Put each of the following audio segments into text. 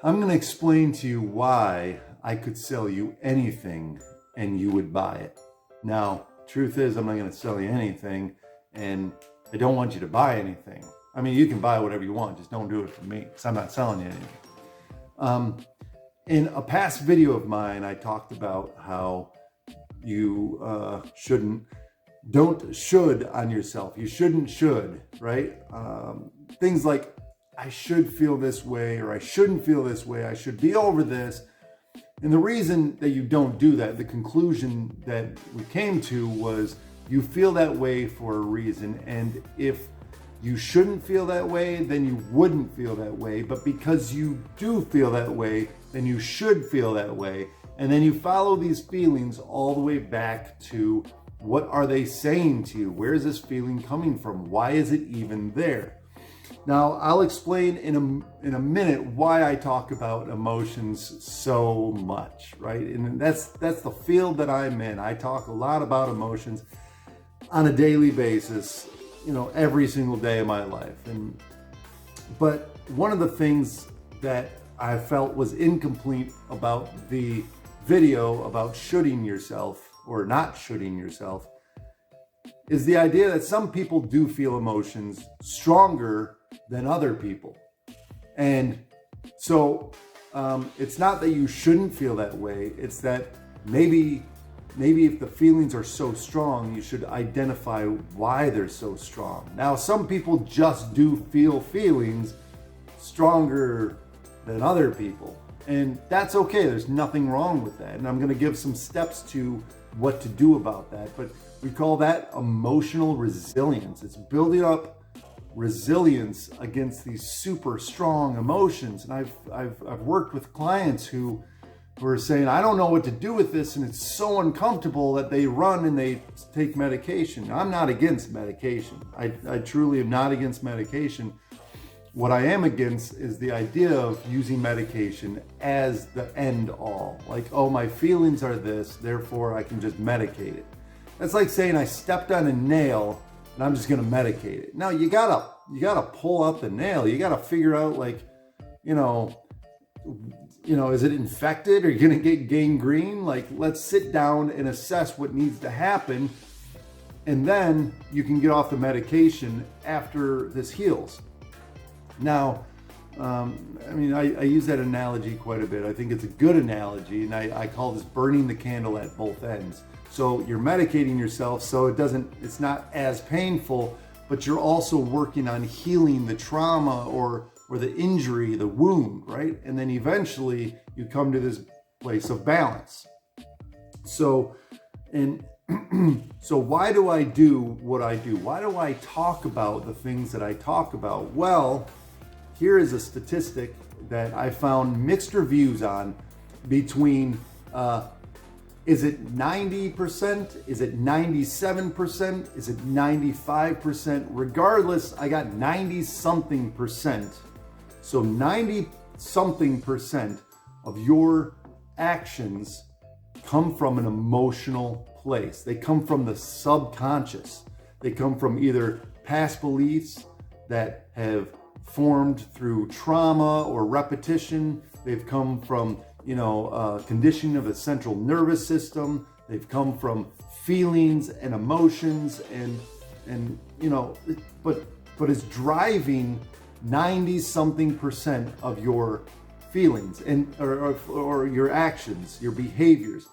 I'm going to explain to you why I could sell you anything and you would buy it. Now, truth is, I'm not going to sell you anything, and I don't want you to buy anything. I mean, you can buy whatever you want, just don't do it for me, because I'm not selling you anything. In a past video of mine, I talked about how you don't should on yourself. You shouldn't should, right? Things like, I should feel this way, or I shouldn't feel this way, I should be over this. And the reason that you don't do that, the conclusion that we came to was you feel that way for a reason. And if you shouldn't feel that way, then you wouldn't feel that way. But because you do feel that way, then you should feel that way. And then you follow these feelings all the way back to, what are they saying to you? Where is this feeling coming from? Why is it even there? Now, I'll explain in a minute why I talk about emotions so much, right? And that's the field that I'm in. I talk a lot about emotions on a daily basis, every single day of my life. But one of the things that I felt was incomplete about the video about shoulding yourself or not shoulding yourself is the idea that some people do feel emotions stronger than other people. And so it's not that you shouldn't feel that way. It's that maybe if the feelings are so strong, you should identify why they're so strong. Now, some people just do feel feelings stronger than other people. And that's okay. There's nothing wrong with that. And I'm going to give some steps to what to do about that. But we call that emotional resilience. It's building up resilience against these super strong emotions. And I've worked with clients who are saying, I don't know what to do with this, and it's so uncomfortable that they run and they take medication. I'm not against medication. I truly am not against medication. What I am against is the idea of using medication as the end all. Like, oh, my feelings are this, therefore I can just medicate it. That's like saying I stepped on a nail and I'm just gonna medicate it. Now you gotta pull out the nail. You gotta figure out, like, is it infected? Are you gonna get gangrene? Like, let's sit down and assess what needs to happen, and then you can get off the medication after this heals. Now, I use that analogy quite a bit. I think it's a good analogy, and I call this burning the candle at both ends. So you're medicating yourself so it's not as painful, but you're also working on healing the trauma or the injury, the wound, right? And then eventually you come to this place of balance. So why do I do what I do? Why do I talk about the things that I talk about? Well, here is a statistic that I found mixed reviews on between, is it 90%? Is it 97%? Is it 95%? Regardless, I got 90-something percent. So 90-something percent of your actions come from an emotional place. They come from the subconscious. They come from either past beliefs that have formed through trauma or repetition. They've come from conditioning of the central nervous system. They've come from feelings and emotions, but it's driving 90-something percent of your feelings or your actions, your behaviors.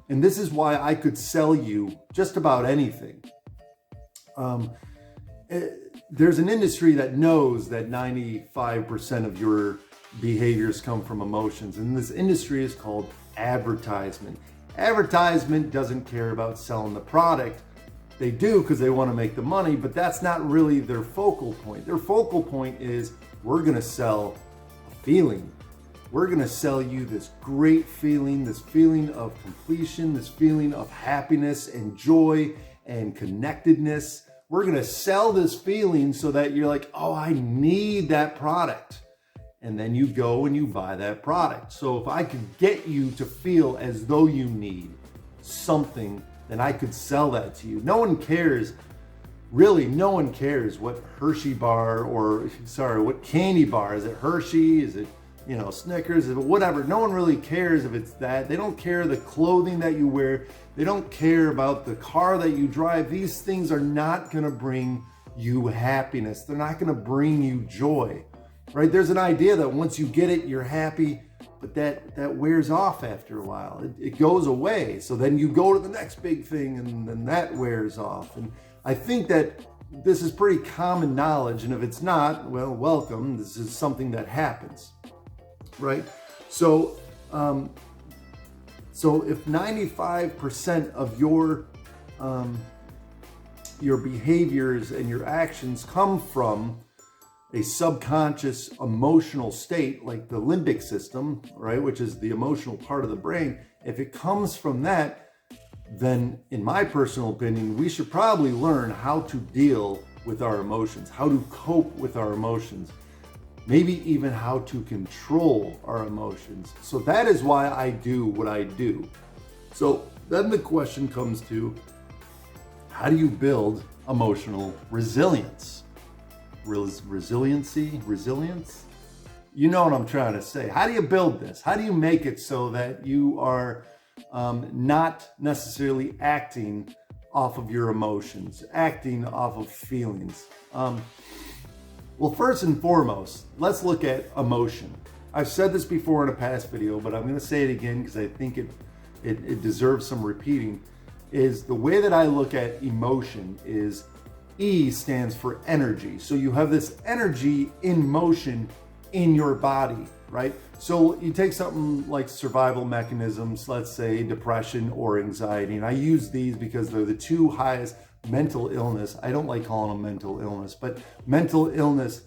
And this is why I could sell you just about anything. There's an industry that knows that 95% of your behaviors come from emotions, and this industry is called advertisement. Advertisement doesn't care about selling the product. They do because they want to make the money, but that's not really their focal point. Their focal point is, we're going to sell a feeling. We're going to sell you this great feeling, this feeling of completion, this feeling of happiness and joy and connectedness. We're going to sell this feeling so that you're like, oh, I need that product. And then you go and you buy that product. So if I could get you to feel as though you need something, then I could sell that to you. No one cares, really, no one cares what Hershey bar what candy bar. Is it Hershey? Is it Snickers, whatever. No one really cares if it's that. They don't care the clothing that you wear. They don't care about the car that you drive. These things are not going to bring you happiness. They're not going to bring you joy, right? There's an idea that once you get it, you're happy, but that wears off after a while. It goes away. So then you go to the next big thing, and then that wears off. And I think that this is pretty common knowledge. And if it's not, well, welcome. This is something that happens, right? So if 95% of your behaviors and your actions come from a subconscious emotional state, like the limbic system, right, which is the emotional part of the brain, if it comes from that, then in my personal opinion, we should probably learn how to deal with our emotions, how to cope with our emotions, maybe even how to control our emotions. So that is why I do what I do. So then the question comes to, how do you build emotional resilience? Resilience? You know what I'm trying to say. How do you build this? How do you make it so that you are not necessarily acting off of your emotions, acting off of feelings? Well, first and foremost, let's look at emotion. I've said this before in a past video, but I'm going to say it again because I think it deserves some repeating. Is the way that I look at emotion is E stands for energy. So you have this energy in motion in your body, right? So you take something like survival mechanisms, let's say depression or anxiety, and I use these because they're the two highest mental illness. I don't like calling them mental illness, but mental illness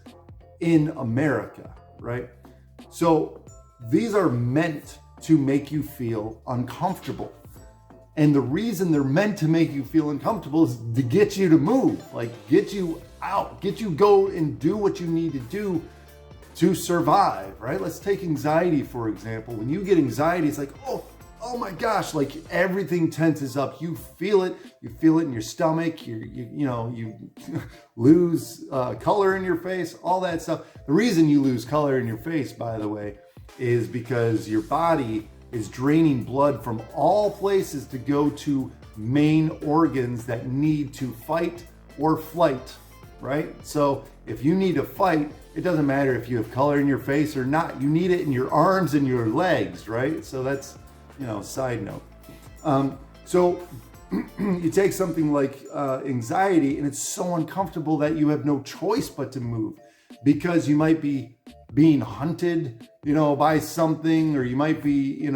in America, right? So these are meant to make you feel uncomfortable. And the reason they're meant to make you feel uncomfortable is to get you to move, like get you out, get you go and do what you need to do to survive, right? Let's take anxiety, for example. When you get anxiety, it's like, oh my gosh, like everything tenses up. You feel it in your stomach, you lose color in your face, all that stuff. The reason you lose color in your face, by the way, is because your body is draining blood from all places to go to main organs that need to fight or flight, right? So if you need to fight, it doesn't matter if you have color in your face or not. You need it in your arms and your legs, right? So that's, side note. So you take something like anxiety, and it's so uncomfortable that you have no choice but to move, because you might be being hunted, by something, or you might be,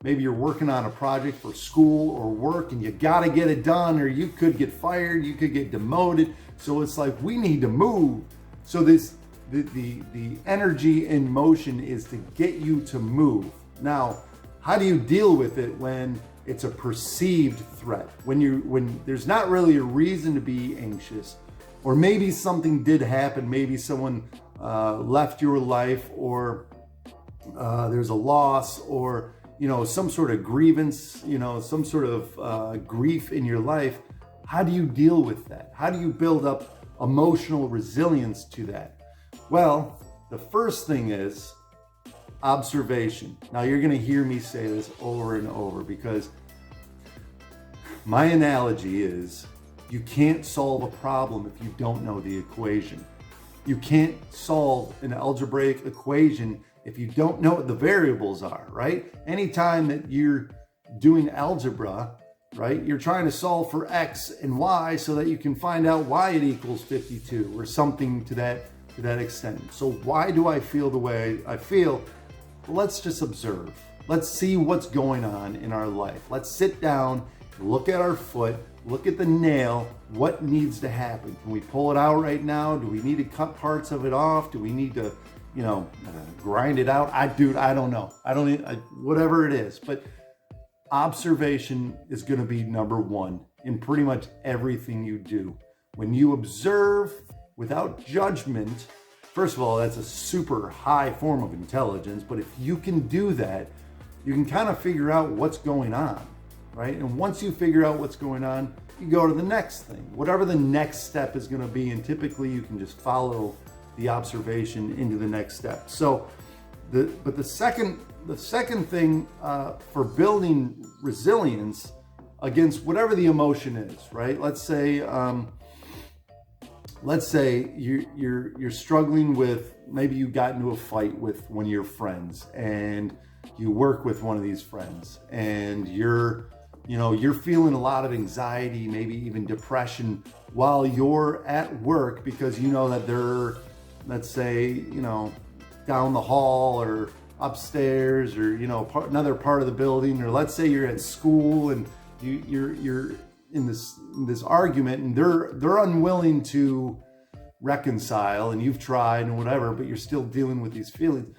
maybe you're working on a project for school or work and you got to get it done, or you could get fired, you could get demoted. So it's like, we need to move. So the energy in motion is to get you to move. Now, how do you deal with it when it's a perceived threat? When there's not really a reason to be anxious, or maybe something did happen, maybe someone left your life, or there's a loss, or some sort of grievance, some sort of grief in your life. How do you deal with that? How do you build up emotional resilience to that? Well, the first thing is observation. Now, you're going to hear me say this over and over, because my analogy is, you can't solve a problem if you don't know the equation. You can't solve an algebraic equation if you don't know what the variables are, right? Anytime that you're doing algebra, right, you're trying to solve for X and Y so that you can find out why it equals 52 or something to that extent. So why do I feel the way I feel? Well, let's just observe. Let's see what's going on in our life. Let's sit down, look at our foot, look at the nail. What needs to happen? Can we pull it out right now? Do we need to cut parts of it off? Do we need to, grind it out? I don't know. Whatever it is. But observation is going to be number one in pretty much everything you do. When you observe without judgment, first of all, that's a super high form of intelligence. But if you can do that, you can kind of figure out what's going on, right? And once you figure out what's going on, you go to the next thing, whatever the next step is going to be. And typically you can just follow the observation into the next step. So But the second thing for building resilience against whatever the emotion is, right? Let's say you're struggling with, maybe you got into a fight with one of your friends, and you work with one of these friends, and you're feeling a lot of anxiety, maybe even depression while you're at work, because you know that they're, let's say, down the hall or upstairs, or another part of the building, or let's say you're at school and you're in this argument, and they're unwilling to reconcile, and you've tried and whatever, but you're still dealing with these feelings.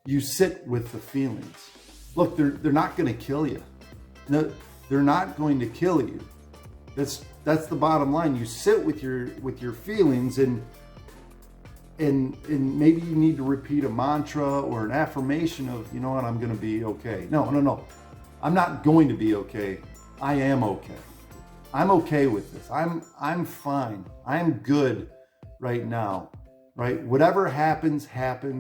You sit with the feelings. Look, they're not going to kill you. No, they're not going to kill you. That's the bottom line. You sit with your feelings, and maybe you need to repeat a mantra or an affirmation of, you know what, I'm going to be okay. No. I'm not going to be okay. I am okay. I'm okay with this. I'm fine. I'm good right now. Right? Whatever happens,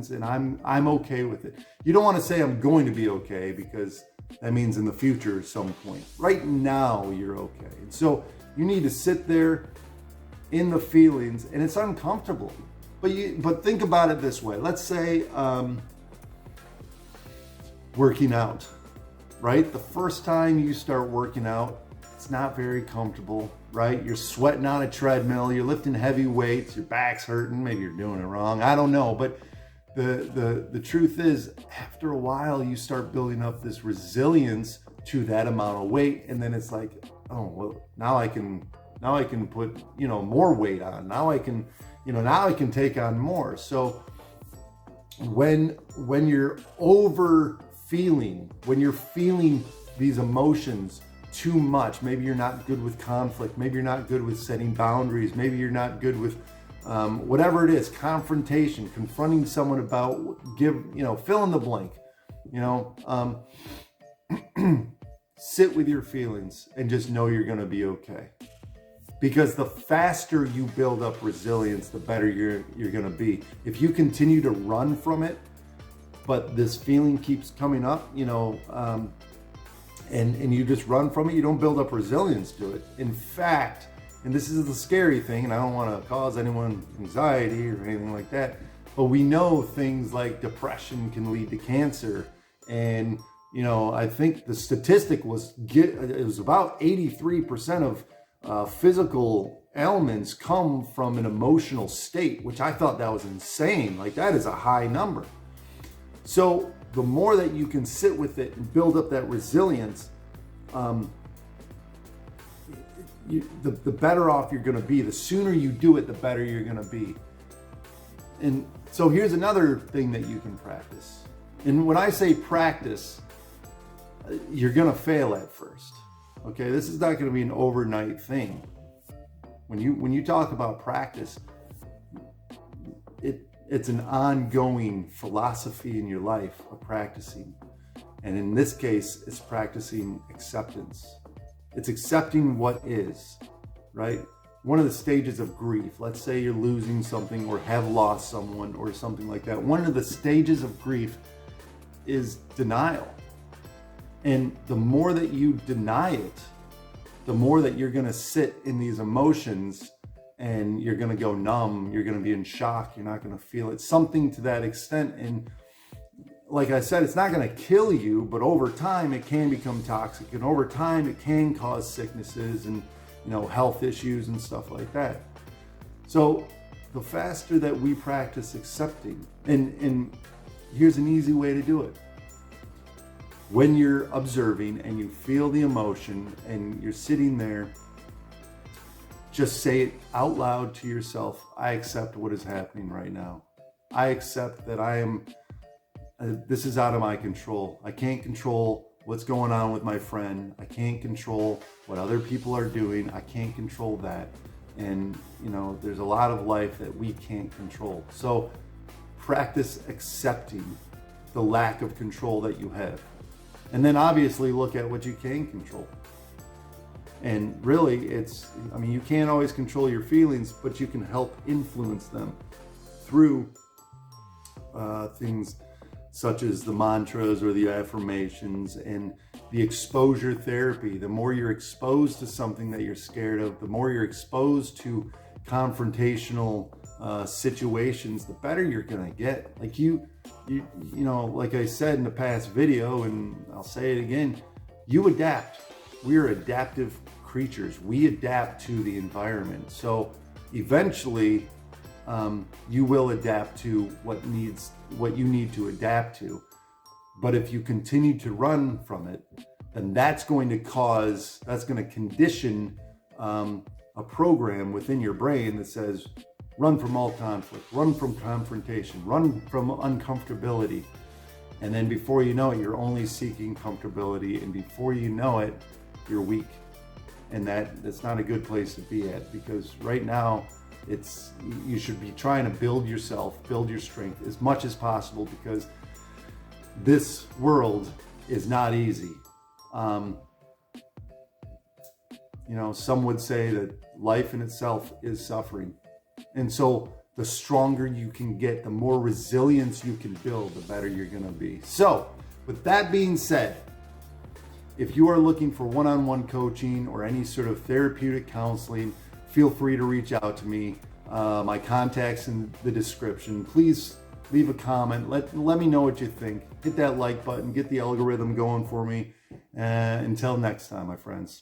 and I'm okay with it. You don't want to say I'm going to be okay, because that means in the future at some point. Right now, you're okay. And so you need to sit there in the feelings, and it's uncomfortable. But think about it this way. Let's say working out, right? The first time you start working out, it's not very comfortable, right? You're sweating on a treadmill, you're lifting heavy weights, your back's hurting, maybe you're doing it wrong, I don't know. But the truth is, after a while, you start building up this resilience to that amount of weight, and then it's like, oh, well, now I can put, more weight on. Now I can take on more. So when you're when you're feeling these emotions too much, maybe you're not good with conflict, maybe you're not good with setting boundaries, maybe you're not good with whatever it is, confrontation, confronting someone about, fill in the blank, sit with your feelings and just know you're going to be okay. Because the faster you build up resilience, the better you're going to be. If you continue to run from it, but this feeling keeps coming up, and you just run from it, you don't build up resilience to it. In fact, and this is the scary thing, and I don't want to cause anyone anxiety or anything like that, but we know things like depression can lead to cancer. And, I think the statistic was about 83% of physical ailments come from an emotional state, which I thought that was insane. Like, that is a high number. So the more that you can sit with it and build up that resilience, the better off you're going to be. The sooner you do it, the better you're going to be. And so here's another thing that you can practice. And when I say practice, you're going to fail at first. Okay, this is not going to be an overnight thing. When you talk about practice, it's an ongoing philosophy in your life of practicing. And in this case, it's practicing acceptance. It's accepting what is, right? One of the stages of grief, let's say you're losing something or have lost someone or something like that. One of the stages of grief is denial. And the more that you deny it, the more that you're going to sit in these emotions, and you're going to go numb, you're going to be in shock, you're not going to feel it, something to that extent. And like I said, it's not going to kill you, but over time it can become toxic, and over time it can cause sicknesses and health issues and stuff like that. So the faster that we practice accepting, and here's an easy way to do it. When you're observing and you feel the emotion and you're sitting there, just say it out loud to yourself. I accept what is happening right now. I accept that this is out of my control. I can't control what's going on with my friend. I can't control what other people are doing. I can't control that. And, there's a lot of life that we can't control. So practice accepting the lack of control that you have. And then obviously look at what you can control. And really, you can't always control your feelings, but you can help influence them through things such as the mantras or the affirmations and the exposure therapy. The more you're exposed to something that you're scared of, the more you're exposed to confrontational situations, the better you're gonna get. Like you know, like I said in the past video, and I'll say it again, you adapt. We are adaptive creatures. We adapt to the environment. So eventually, you will adapt to what you need to adapt to. But if you continue to run from it, then that's going to condition a program within your brain that says, run from all conflict, run from confrontation, run from uncomfortability. And then before you know it, you're only seeking comfortability. And before you know it, you're weak. And that's not a good place to be at, because right now you should be trying to build yourself, build your strength as much as possible, because this world is not easy. You know, some would say that life in itself is suffering. And so the stronger you can get, the more resilience you can build, the better you're going to be. So with that being said, if you are looking for one-on-one coaching or any sort of therapeutic counseling, feel free to reach out to me. My contact's in the description. Please leave a comment. Let me know what you think. Hit that like button. Get the algorithm going for me. Until next time, my friends.